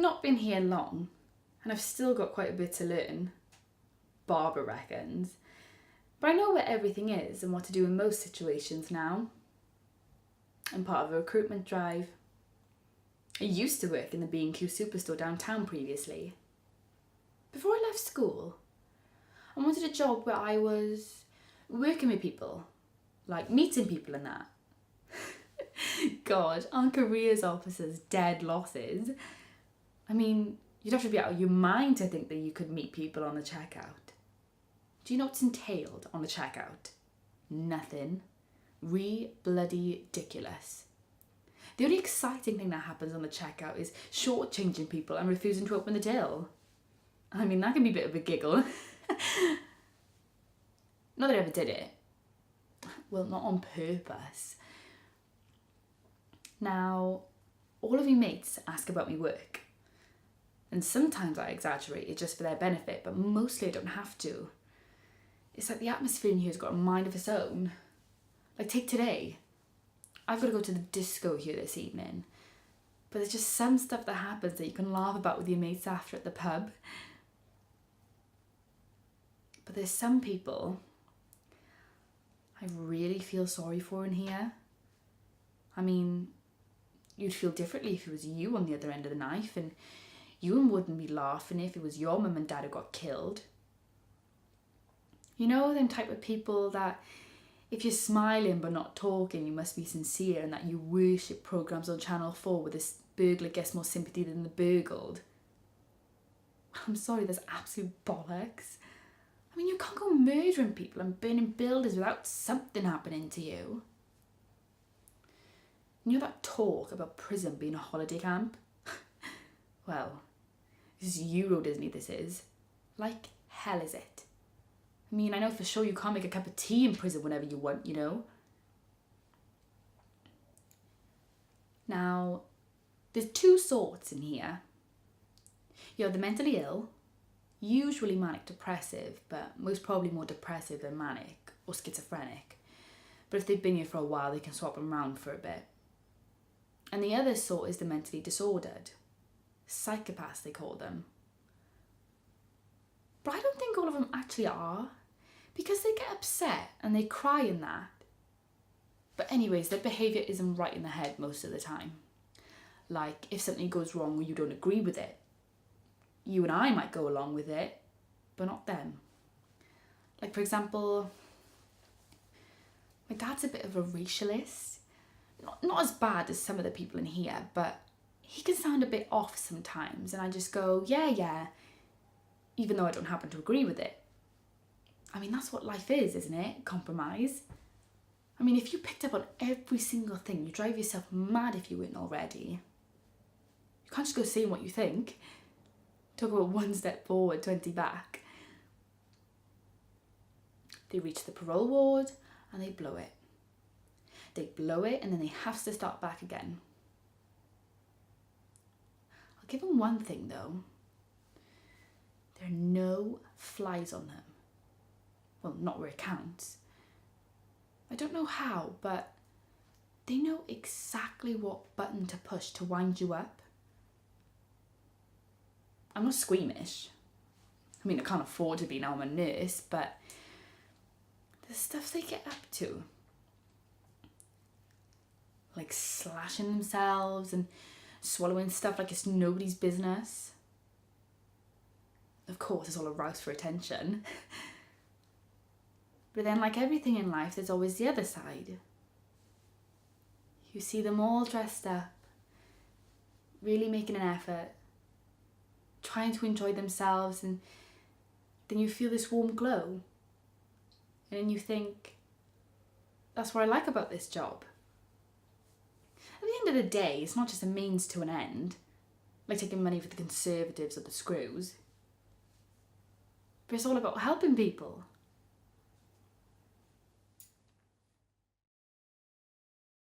not been here long, and I've still got quite a bit to learn, Barbara reckons. But I know where everything is and what to do in most situations now. I'm part of a recruitment drive. I used to work in the B&Q superstore downtown previously. Before I left school, I wanted a job where I was working with people, like meeting people and that. God, aren't careers officers dead losses? I mean, you'd have to be out of your mind to think that you could meet people on the checkout. Do you know what's entailed on the checkout? Nothing. Bloody-ridiculous. The only exciting thing that happens on the checkout is shortchanging people and refusing to open the till. I mean, that can be a bit of a giggle. Not that I ever did it. Well, not on purpose. Now, all of your mates ask about me work. And sometimes I exaggerate it just for their benefit, but mostly I don't have to. It's like the atmosphere in here has got a mind of its own. Like, take today. I've got to go to the disco here this evening. But there's just some stuff that happens that you can laugh about with your mates after at the pub. But there's some people I really feel sorry for in here. I mean, you'd feel differently if it was you on the other end of the knife, and you wouldn't be laughing if it was your mum and dad who got killed. You know, them type of people that if you're smiling but not talking, you must be sincere, and that you worship programmes on Channel 4 where this burglar gets more sympathy than the burgled. I'm sorry, that's absolute bollocks. I mean, you can't go murdering people and burning buildings without something happening to you. You know that talk about prison being a holiday camp? Well, this is Euro Disney, this is. Like hell is it? I mean, I know for sure you can't make a cup of tea in prison whenever you want, you know? Now, there's two sorts in here. You have the mentally ill, usually manic depressive, but most probably more depressive than manic or schizophrenic. But if they've been here for a while, they can swap them around for a bit. And the other sort is the mentally disordered. Psychopaths, they call them. But I don't think all of them actually are, because they get upset and they cry in that. But anyways, their behaviour isn't right in the head most of the time. Like, if something goes wrong or you don't agree with it, you and I might go along with it, but not them. Like, for example, my dad's a bit of a racialist. Not as bad as some of the people in here, but he can sound a bit off sometimes, and I just go, yeah, even though I don't happen to agree with it. I mean, that's what life is, isn't it? Compromise. I mean, if you picked up on every single thing, you drive yourself mad if you weren't already. You can't just go saying what you think. Talk about 1 step forward, 20 back. They reach the parole ward and they blow it. They blow it and then they have to start back again. I'll give them one thing though. There are no flies on them. Well, not where it counts. I don't know how, but they know exactly what button to push to wind you up. I'm not squeamish. I mean, I can't afford to be now, I'm a nurse, but the stuff they get up to, like slashing themselves and swallowing stuff like it's nobody's business. Of course, it's all a rouse for attention. But then, like everything in life, there's always the other side. You see them all dressed up, really making an effort, trying to enjoy themselves, and then you feel this warm glow. And then you think, that's what I like about this job. At the end of the day, it's not just a means to an end, like taking money for the Conservatives or the Screws. But it's all about helping people.